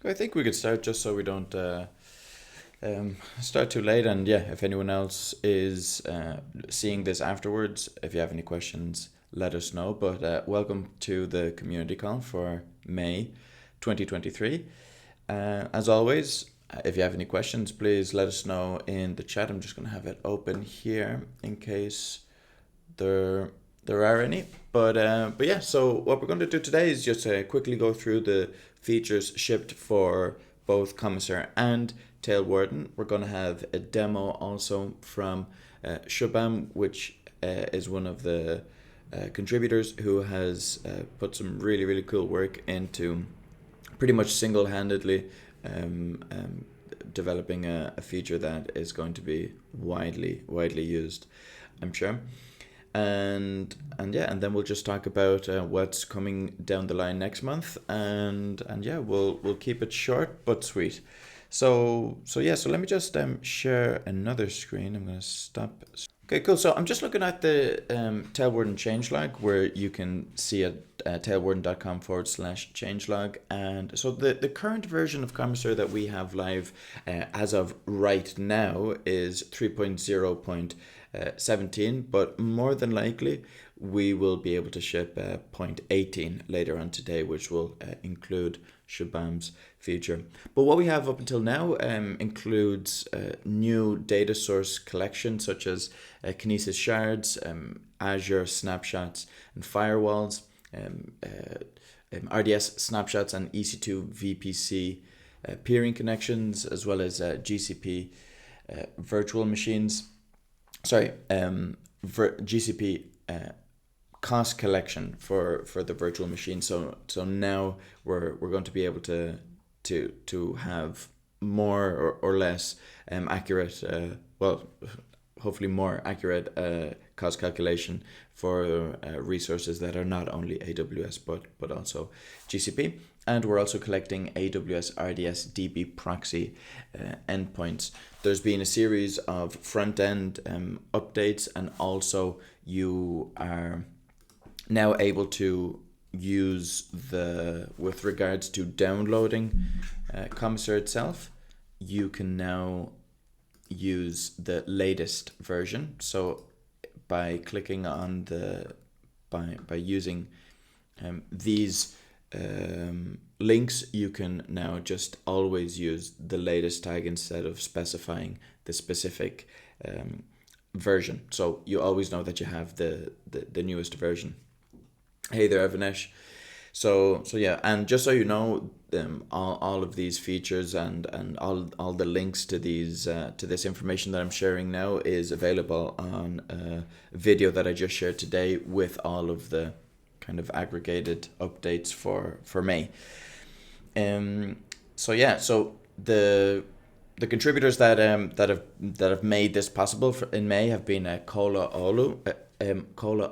I think we could start just so we don't start too late. And yeah, if anyone else is seeing this afterwards, if you have any questions, let us know. But welcome to the community call for May 2023. As always, if you have any questions, please let us know in the chat. I'm just going to have it open here in case there are any. But yeah, so what we're going to do today is just quickly go through the features shipped for both Komiser and Tailwarden. We're going to have a demo also from Shubham, which is one of the contributors who has put some really cool work into pretty much single-handedly developing a feature that is going to be widely used, I'm sure. And yeah, and then we'll just talk about what's coming down the line next month, and yeah, we'll keep it short but sweet. So yeah, so let me just share another screen. I'm gonna stop. Okay, cool. So I'm just looking at the Tailwarden changelog, where you can see at tailwarden.com/changelog. And so the current version of Komiser that we have live as of right now is 3.0.17, but more than likely we will be able to ship 0.18 later on today, which will include Shubham's feature. But what we have up until now includes new data source collections such as Kinesis shards, Azure snapshots and firewalls, RDS snapshots and EC2 VPC peering connections, as well as GCP virtual machines. GCP cost collection for the virtual machine. So now we're going to be able to have more or less accurate, hopefully more accurate cost calculation for resources that are not only AWS but also GCP. And we're also collecting AWS RDS DB proxy endpoints. There's been a series of front-end updates, and also you are now able to use with regards to downloading Komiser itself, you can now use the latest version. So by clicking on by using these links, you can now just always use the latest tag instead of specifying the specific version. So you always know that you have the newest version. Hey there, Avanesh. So yeah, and just so you know, all of these features and all the links to these to this information that I'm sharing now is available on a video that I just shared today with all of the kind of aggregated updates for May. So yeah, so the contributors that have made this possible in May have been Kola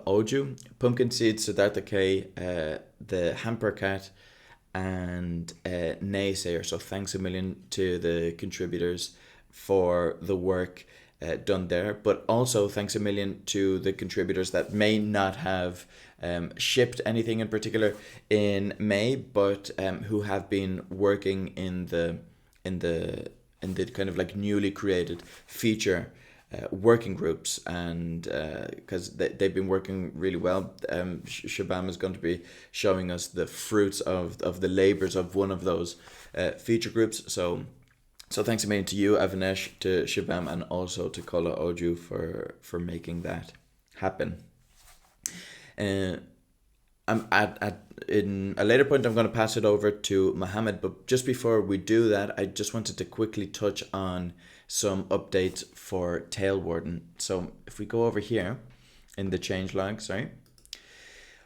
Oju, Pumpkin Seed, Siddhartha K, the Hamper Cat, and Naysayer. So thanks a million to the contributors for the work done there, but also thanks a million to the contributors that may not have shipped anything in particular in May, but who have been working in the kind of like newly created feature working groups, and because they've been working really well. Shubham is going to be showing us the fruits of the labors of one of those feature groups. So thanks a million to you, Avanesh, to Shubham, and also to Kola Oju for making that happen. I'm in a later point, I'm going to pass it over to Mohammed, but just before we do that, I just wanted to quickly touch on some updates for Tailwarden. So if we go over here in the changelog,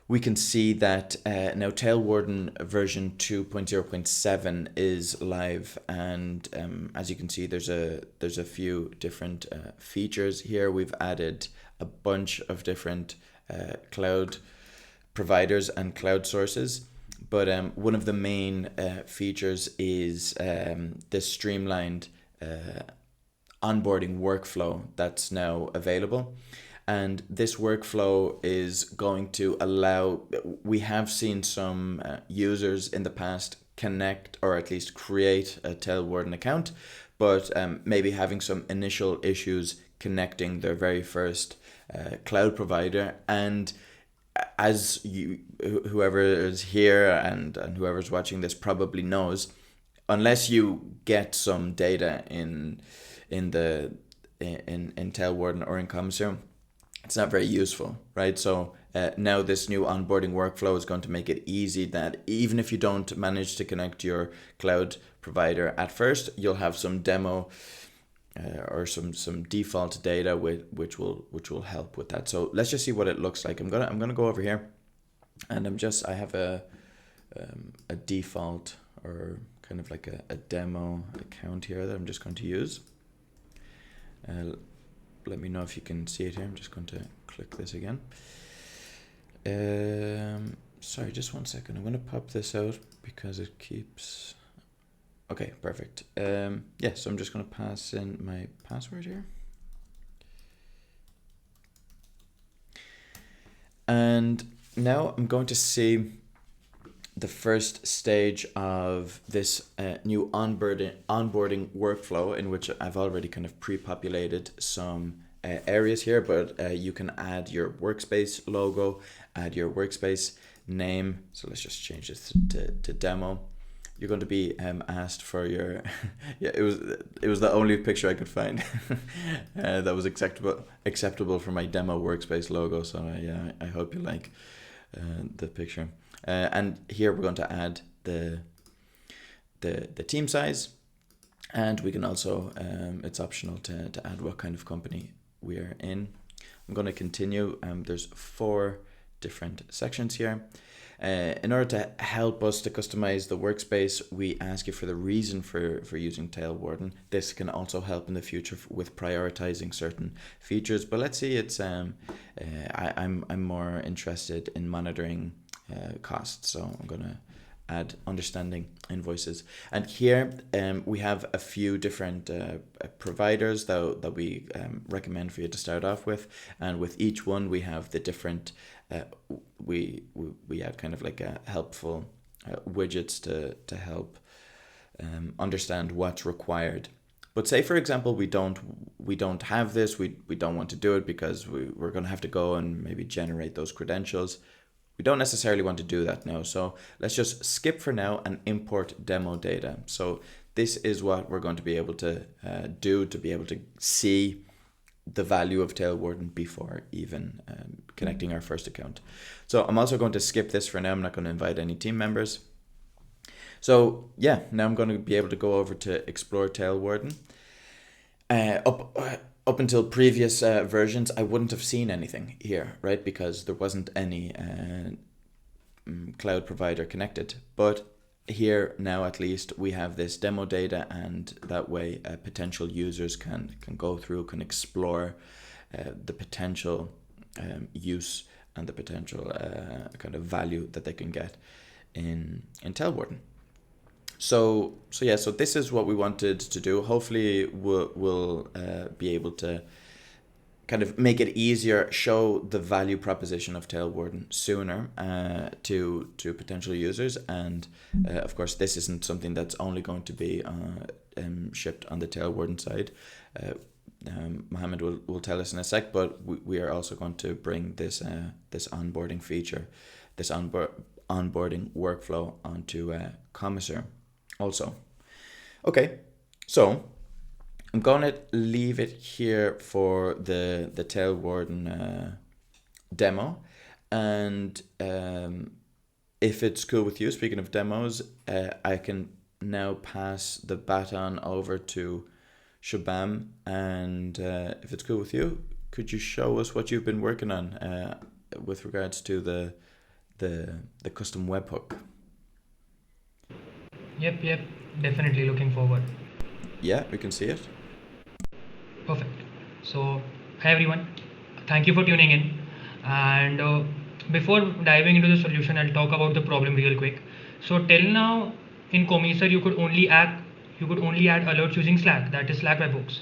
we can see that now Tailwarden version 2.0.7 is live, and as you can see, there's a few different features here. We've added a bunch of different cloud providers and cloud sources, but one of the main features is this streamlined onboarding workflow that's now available. And this workflow is going to allow, we have seen some users in the past connect or at least create a Tailwarden account, but maybe having some initial issues connecting their very first cloud provider. And as whoever is here and whoever's watching this probably knows, unless you get some data in Tailwarden or in Komiser, it's not very useful, right? So now this new onboarding workflow is going to make it easy that even if you don't manage to connect your cloud provider at first, you'll have some demo or some default data which will help with that. So let's just see what it looks like. I'm gonna go over here, and I have a default or kind of like a demo account here that I'm just going to use. Let me know if you can see it here. I'm just going to click this again. Sorry, just 1 second. I'm going to pop this out because it keeps... Okay, perfect. Yeah, so I'm just going to pass in my password here. And now I'm going to see the first stage of this new onboarding workflow, in which I've already kind of pre-populated some areas here, but you can add your workspace logo, add your workspace name. So let's just change this to demo. You're going to be asked for your yeah, it was the only picture I could find that was acceptable for my demo workspace logo. So I hope you like the picture. And here we're going to add the team size, and we can also it's optional to add what kind of company we are in. I'm going to continue. There's 4 different sections here. In order to help us to customize the workspace, we ask you for the reason for using Tailwarden. This can also help in the future with prioritizing certain features. But let's see, it's I'm more interested in monitoring costs, so I'm gonna add understanding invoices. And here we have a few different providers that we recommend for you to start off with, and with each one we have the different we have kind of like a helpful widgets to help understand what's required. But say for example we don't have this, we don't want to do it because we're going to have to go and maybe generate those credentials. We don't necessarily want to do that now, so let's just skip for now and import demo data. So this is what we're going to be able to do to be able to see the value of Tailwarden before even connecting our first account. So I'm also going to skip this for now. I'm not going to invite any team members. So yeah, now I'm going to be able to go over to explore Tailwarden. Up until previous versions, I wouldn't have seen anything here, right? Because there wasn't any cloud provider connected. But here now, at least, we have this demo data, and that way potential users can go through, can explore the potential use and the potential kind of value that they can get in Tailwarden. So this is what we wanted to do. Hopefully we'll be able to kind of make it easier, show the value proposition of Tailwarden sooner to potential users. And of course, this isn't something that's only going to be shipped on the Tailwarden side. Mohammed will tell us in a sec, but we are also going to bring this onboarding feature, this onboarding workflow onto Komiser also. Okay, so I'm going to leave it here for the Tailwarden demo. And if it's cool with you, speaking of demos, I can now pass the baton over to Shabam. And if it's cool with you, could you show us what you've been working on with regards to the custom webhook? Yep, definitely looking forward. Yeah, we can see it. Perfect. So, hi everyone, thank you for tuning in. And before diving into the solution, I'll talk about the problem real quick. So, till now in Komiser, you could only add alerts using Slack, that is Slack webhooks.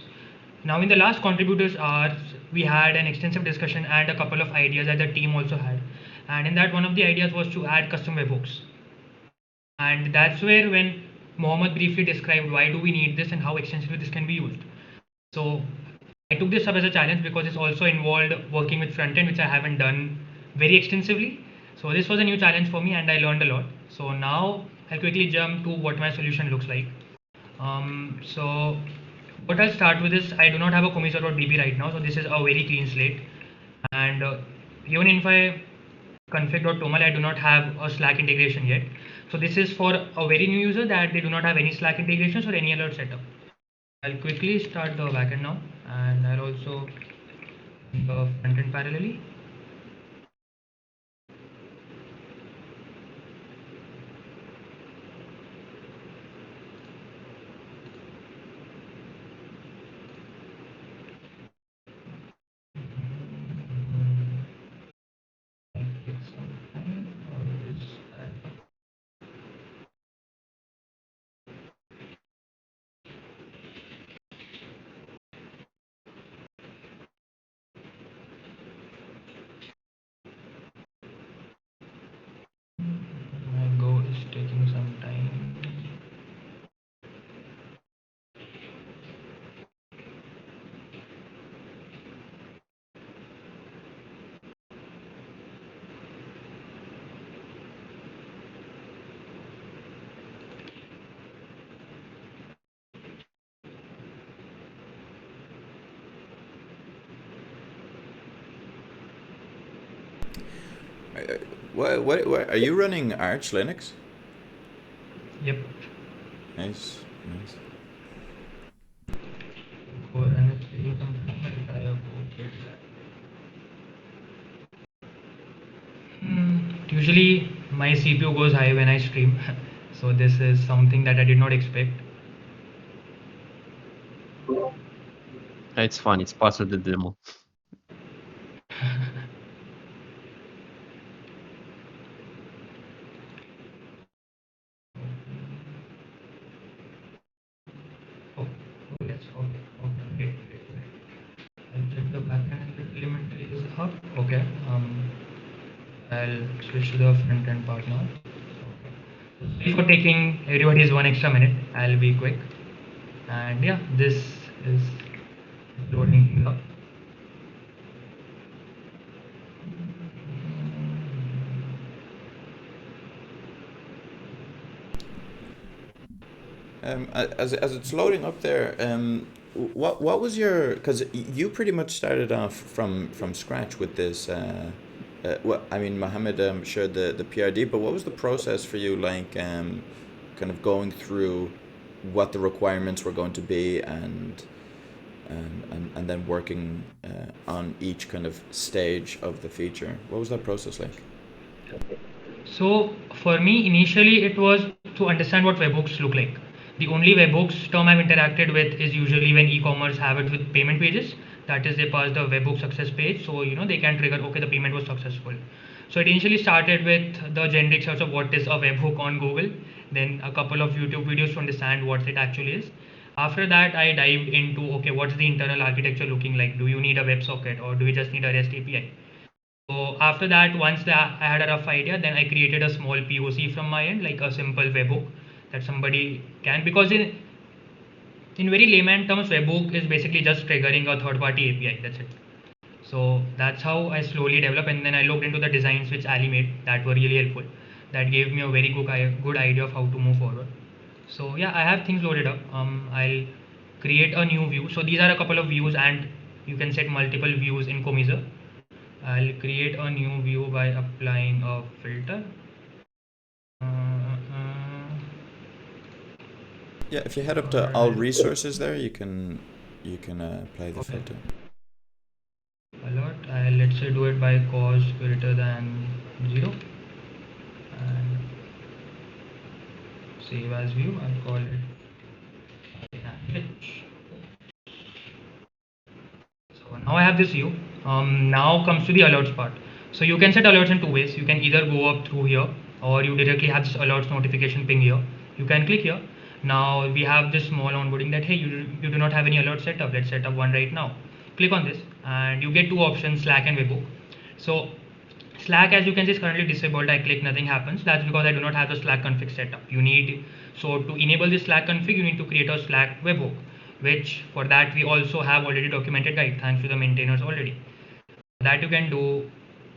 Now, in the last contributors hours, we had an extensive discussion and a couple of ideas that the team also had. And in that, one of the ideas was to add custom webhooks. And that's where when Mohammed briefly described why do we need this and how extensively this can be used. So I took this up as a challenge because it's also involved working with front end, which I haven't done very extensively. So this was a new challenge for me and I learned a lot. So now I'll quickly jump to what my solution looks like. So what I'll start with is I do not have a Komiser or DB right now, so this is a very clean slate. And even if I config.toml, I do not have a Slack integration yet. So this is for a very new user that they do not have any Slack integrations or any alert setup. I'll quickly start the backend now, and I'll also the front end parallelly. My Go is taking some time. What are you running Arch Linux? Yep. Nice, nice. Go and it's taking some time. I'll try a Go get that. Usually my CPU goes high when I stream, so this is something that I did not expect. It's fun. It's part of the demo. Oh, yes, okay, great. I'll check the backend element is up. Okay, I'll switch to the front end part now. Okay. Before taking everybody's 1 extra minute, I'll be quick. And yeah, this is loading up. As it's loading up there, what was your, because you pretty much started off from scratch with this. I mean, Mohammed shared the PRD, but what was the process for you like, kind of going through what the requirements were going to be and then working on each kind of stage of the feature? What was that process like? So for me, initially it was to understand what webhooks look like. The only webhooks term I've interacted with is usually when e-commerce have it with payment pages. That is, they pass the webhook success page, so they can trigger, okay, the payment was successful. So it initially started with the generic search of what is a webhook on Google, then a couple of YouTube videos to understand what it actually is. After that, I dived into, okay, what's the internal architecture looking like? Do you need a WebSocket or do you just need a REST API? So after that, once I had a rough idea, then I created a small POC from my end, like a simple webhook that somebody can, because in very layman terms, webhook is basically just triggering a third-party API. That's it. So that's how I slowly developed, and then I looked into the designs which Ali made that were really helpful. That gave me a very good idea of how to move forward. So yeah, I have things loaded up. I'll create a new view. So these are a couple of views, and you can set multiple views in Komiser. I'll create a new view by applying a filter. Yeah, if you head up to all resources there, you can apply the filter. Alert. Let's say do it by cost greater than 0 and save as view. I'll call it pitch. So now I have this view. Now comes to the alerts part. So you can set alerts in two ways. You can either go up through here, or you directly have this alerts notification ping here. You can click here. Now we have this small onboarding that, hey, you do not have any alert setup. Let's set up one right now. Click on this and you get two options, Slack and Webhook. So Slack, as you can see, is currently disabled. I click, nothing happens. That's because I do not have the Slack config set up. So to enable this Slack config, you need to create a Slack webhook, which for that we also have already documented guide, thanks to the maintainers already. That you can do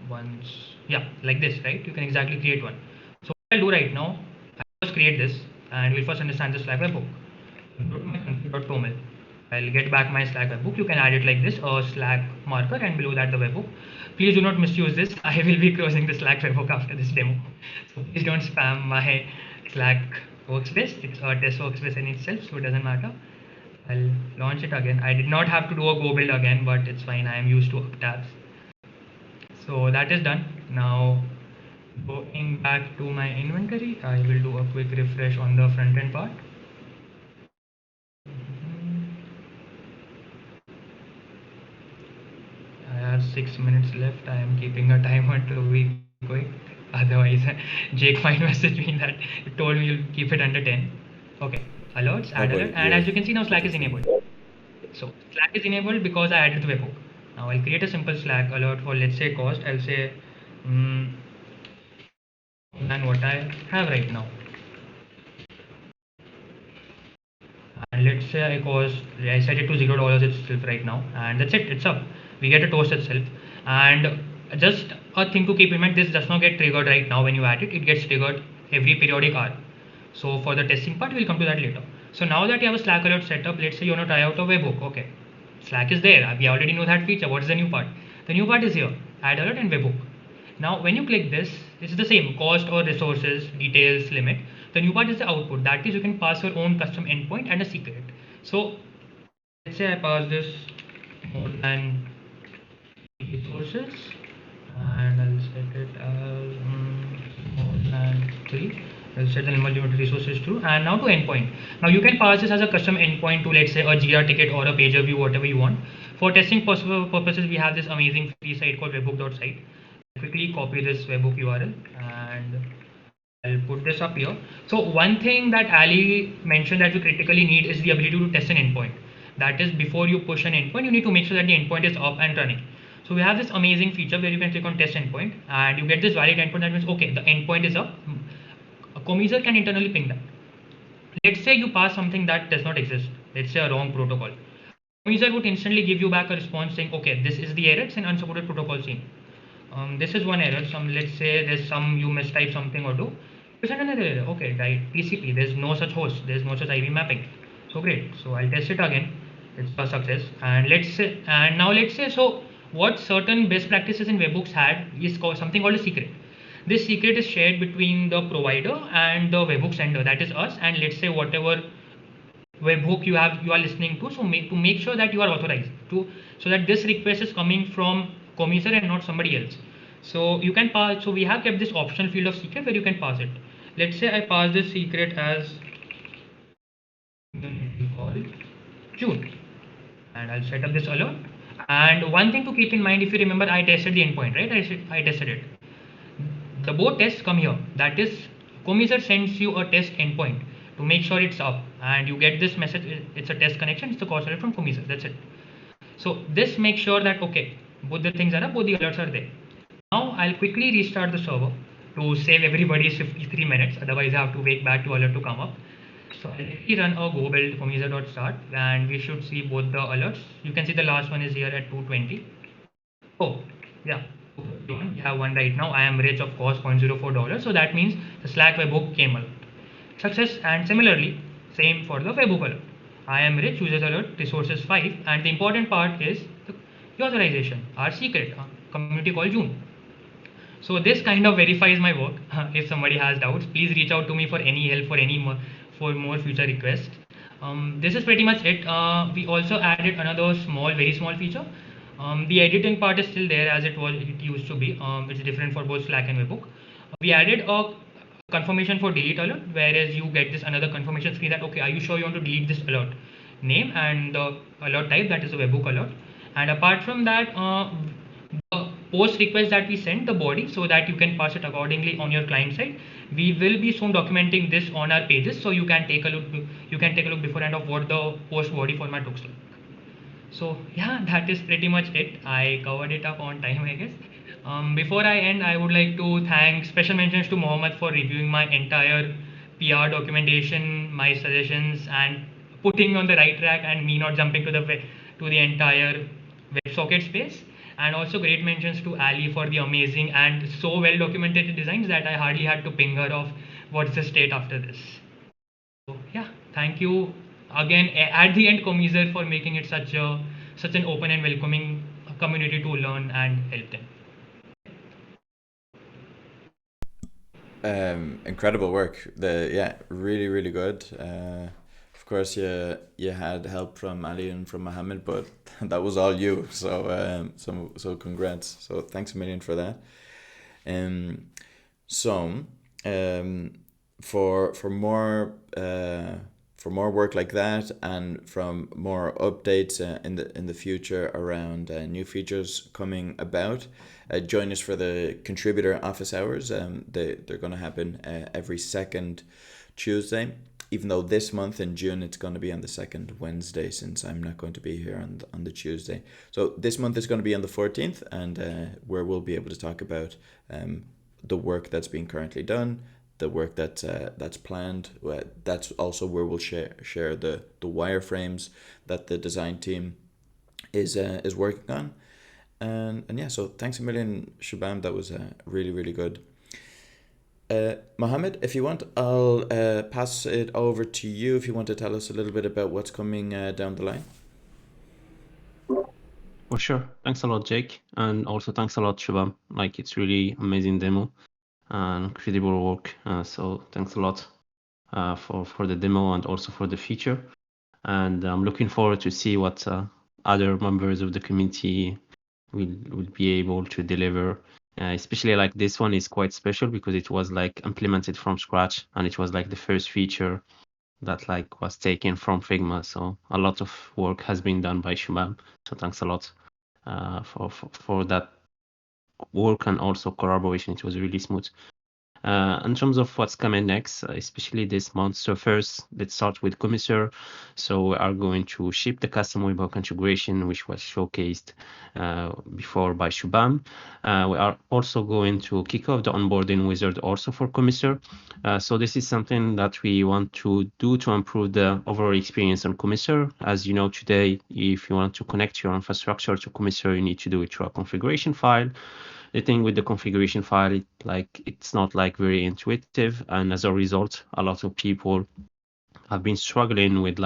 once, yeah, like this, right? You can exactly create one. So what I'll do right now, I'll first create this, and we'll first understand the Slack webhook. Go to my config.toml. I'll get back my Slack webhook. You can add it like this, a Slack marker, and below that the webhook. Please do not misuse this. I will be closing the Slack webhook after this demo. So please don't spam my Slack workspace. It's a test workspace in itself, so it doesn't matter. I'll launch it again. I did not have to do a go build again, but it's fine. I am used to up tabs. So that is done. Now going back to my inventory, I will do a quick refresh on the front end part. I have 6 minutes left. I am keeping a timer to be quick. Otherwise, Jake might message me that you told me you'll keep it under 10. Okay, alerts, add alert, and as you can see now Slack is enabled. So Slack is enabled because I added the webhook. Now I'll create a simple Slack alert for, let's say, cost. I'll say and what I have right now. And let's say I set it to $0 itself right now, and that's it, it's up. We get a toast itself. And just a thing to keep in mind, this does not get triggered right now when you add it, it gets triggered every periodic hour. So for the testing part, we'll come to that later. So now that you have a Slack alert set up, let's say you want to try out a webhook. Okay, Slack is there, we already know that feature. What's the new part? The new part is here, add alert and webhook. Now when you click this, it's the same, cost or resources, details, limit. The new part is the output, that is you can pass your own custom endpoint and a secret. So let's say I pass this more than resources, and I'll set it as more than 3. I'll set the number of resources to, and now to endpoint. Now you can pass this as a custom endpoint to, let's say, a Jira ticket or a pager view, whatever you want. For testing purposes, we have this amazing free site called webhook.site. Quickly copy this webhook URL and I'll put this up here. So one thing that Ali mentioned that you critically need is the ability to test an endpoint. That is, before you push an endpoint, you need to make sure that the endpoint is up and running. So we have this amazing feature where you can click on test endpoint and you get this valid endpoint. That means, okay, the endpoint is up. A Komiser can internally ping that. Let's say you pass something that does not exist. Let's say a wrong protocol. Komiser would instantly give you back a response saying, okay, this is the error, it's an unsupported protocol scene. This is one error. Let's say there's you mistype something or do. You send another error. Okay, right. TCP. There's no such host. There's no such IP mapping. So great. So I'll test it again. It's a success. And now let's say, so what certain best practices in webhooks had is something called a secret. This secret is shared between the provider and the webhook sender. That is us. And let's say whatever webhook you are listening to. So to make sure that you are authorized so that this request is coming from Komiser and not somebody else. So you can pass. So we have kept this optional field of secret where you can pass it. Let's say I pass this secret as June, and I'll set up this alert. And one thing to keep in mind, if you remember, I tested the endpoint, right? I tested it. The both tests come here. That is, Komiser sends you a test endpoint to make sure it's up, and you get this message. It's a test connection. It's the course alert from Komiser. That's it. So this makes sure that okay, both the things are up, both the alerts are there. Now I'll quickly restart the server to save everybody's 53 minutes. Otherwise, I have to wait back to alert to come up. So I'll run a go build komiser.start and we should see both the alerts. You can see the last one is here at 220. Oh, yeah. We have one right now. I am rich, of course, $0.04. So that means the Slack webhook came alert. Success. And similarly, same for the webhook alert. I am rich, users alert, resources 5. And the important part is the authorization, our secret, community called June. So this kind of verifies my work. If somebody has doubts, please reach out to me for any help, for more future requests. This is pretty much it. We also added another very small feature. The editing part is still there as it used to be. It's different for both Slack and Webhook. We added a confirmation for delete alert, whereas you get this another confirmation screen that okay, are you sure you want to delete this alert name and the alert type, that is a Webhook alert. And apart from that, the post request that we send the body, so that you can pass it accordingly on your client side. We will be soon documenting this on our pages, so you can take a look. You can take a look beforehand of what the post body format looks like. So yeah, that is pretty much it. I covered it up on time, I guess. Before I end, I would like to thank special mentions to Mohammed for reviewing my entire PR documentation, my suggestions, and putting on the right track, and me not jumping to the entire WebSocket space. And also great mentions to Ali for the amazing and so well documented designs that I hardly had to ping her of what's the state after this. So yeah, thank you again at the end, Komiser, for making it such an open and welcoming community to learn and help them. Incredible work. Really really good. Of course, you had help from Ali and from Mohammed, but that was all you. So congrats. So thanks a million for that. Um, so um, for more work like that, and from more updates in the future around new features coming about, join us for the contributor office hours. They're going to happen every second Tuesday. Even though this month in June it's going to be on the second Wednesday, since I'm not going to be here on the Tuesday. So this month is going to be on the 14th, and where we'll be able to talk about the work that's being currently done, the work that's planned. That's also where we'll share the wireframes that the design team is working on. And yeah, so thanks a million, Shabam. That was really really good. Mohammed, if you want, I'll pass it over to you if you want to tell us a little bit about what's coming down the line. For sure. Thanks a lot, Jake. And also thanks a lot, Shubham. Like, it's really amazing demo and incredible work. So thanks a lot for the demo and also for the feature. And I'm looking forward to see what other members of the community will be able to deliver. Especially like this one is quite special because it was like implemented from scratch, and it was like the first feature that like was taken from Figma. So a lot of work has been done by Shubham. So thanks a lot for that work and also collaboration. It was really smooth. In terms of what's coming next, especially this month. So first, let's start with Komiser. So we are going to ship the custom webhook integration, which was showcased before by Shubham. We are also going to kick off the onboarding wizard also for Komiser. So this is something that we want to do to improve the overall experience on Komiser. As you know, today, if you want to connect your infrastructure to Komiser, you need to do it through a configuration file. The thing with the configuration file, it's not like very intuitive, and as a result, a lot of people have been struggling with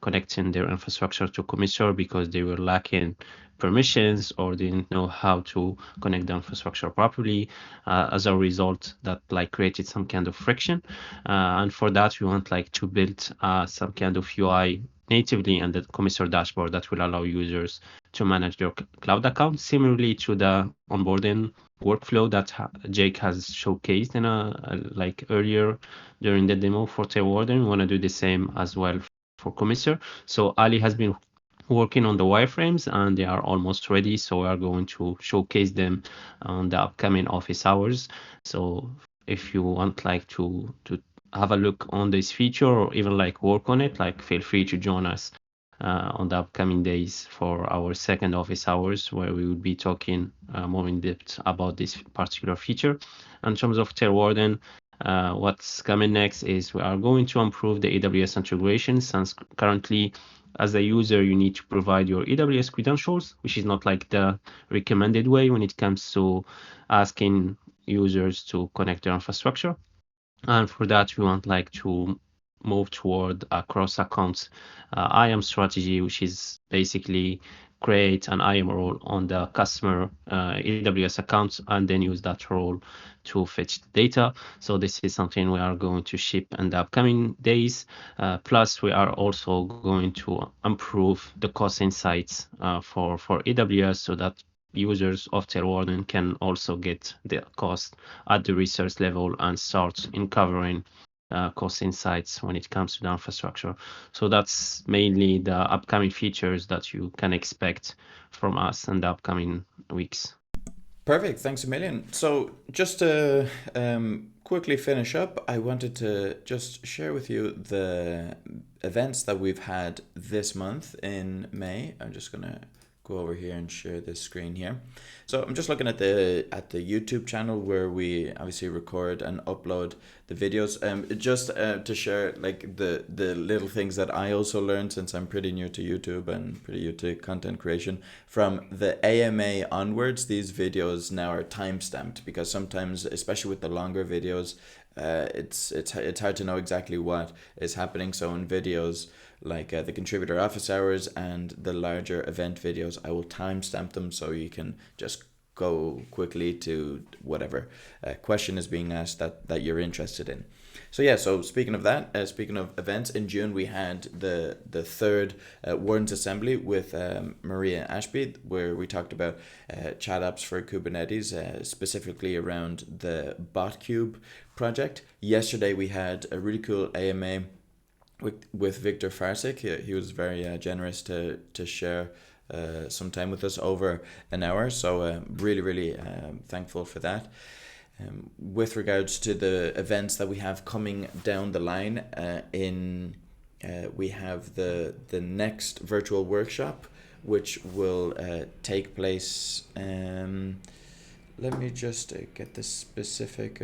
connecting their infrastructure to Komiser because they were lacking permissions or didn't know how to connect the infrastructure properly. As a result, that created some kind of friction, and for that we want to build some kind of UI natively in the Komiser dashboard that will allow users to manage their cloud account, similarly to the onboarding workflow that Jake has showcased in earlier during the demo for Tailwarden. We want to do the same as well for Komiser. So Ali has been working on the wireframes and they are almost ready. So we are going to showcase them on the upcoming office hours. So if you want to have a look on this feature or even work on it, feel free to join us on the upcoming days for our second office hours, where we will be talking more in depth about this particular feature. In terms of Tailwarden, what's coming next is we are going to improve the AWS integration, since currently as a user you need to provide your AWS credentials, which is not the recommended way when it comes to asking users to connect their infrastructure. And for that, we want to move toward a cross account IAM strategy, which is basically create an IAM role on the customer AWS account and then use that role to fetch the data. So this is something we are going to ship in the upcoming days. Plus, we are also going to improve the cost insights for AWS so that users of Tailwarden can also get the cost at the research level and start uncovering cost insights when it comes to the infrastructure. So that's mainly the upcoming features that you can expect from us in the upcoming weeks. Perfect. Thanks a million. So just to quickly finish up, I wanted to just share with you the events that we've had this month in May. I'm just going to go over here and share this screen here. So I'm just looking at the YouTube channel where we obviously record and upload the videos. Just to share like the little things that I also learned, since I'm pretty new to YouTube and pretty new to content creation. From the AMA onwards, these videos now are timestamped, because sometimes, especially with the longer videos, it's hard to know exactly what is happening. So in videos like the contributor office hours and the larger event videos, I will timestamp them so you can just go quickly to whatever question is being asked that you're interested in. So yeah, so speaking of that, speaking of events, in June we had the third Wardens Assembly with Maria Ashby, where we talked about chat apps for Kubernetes, specifically around the BotCube project. Yesterday we had a really cool AMA with Victor Farsik. He was very generous to share some time with us, over an hour. So really thankful for that. With regards to the events that we have coming down the line, we have the next virtual workshop, which will take place. Let me just get the specific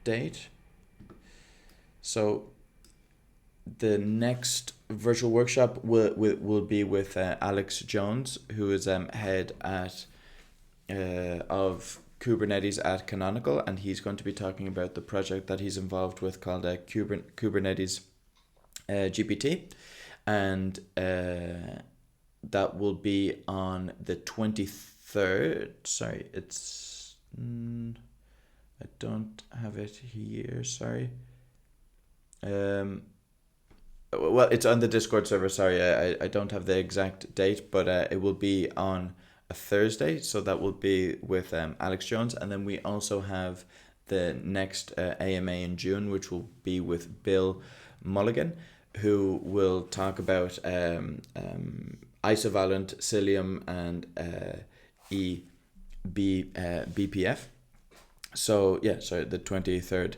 date. So the next virtual workshop will be with Alex Jones, who is head of Kubernetes at Canonical, and he's going to be talking about the project that he's involved with called Kubernetes GPT, and that will be on the 23rd. Sorry, it's I don't have it here. Sorry. Well, it's on the Discord server. Sorry, I don't have the exact date, but it will be on a Thursday. So that will be with Alex Jones, and then we also have the next AMA in June, which will be with Bill Mulligan, who will talk about isovalent, Cilium, and BPF. So yeah, sorry, the 23rd.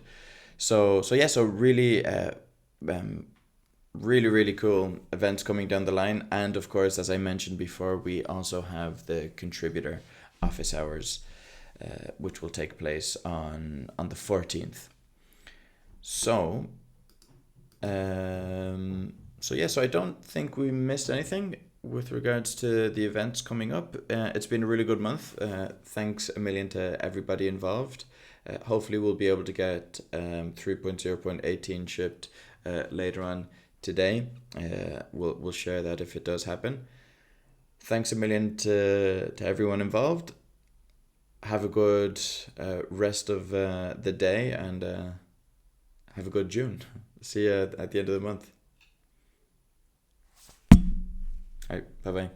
So really really cool events coming down the line. And of course, as I mentioned before, we also have the contributor office hours, which will take place on the 14th. So so I don't think we missed anything with regards to the events coming up. It's been a really good month. Thanks a million to everybody involved. Hopefully we'll be able to get 3.0.18 shipped later on today. We'll share that if it does happen. Thanks a million to everyone involved. Have a good rest of the day, and have a good June. See you at the end of the month. All right, bye-bye.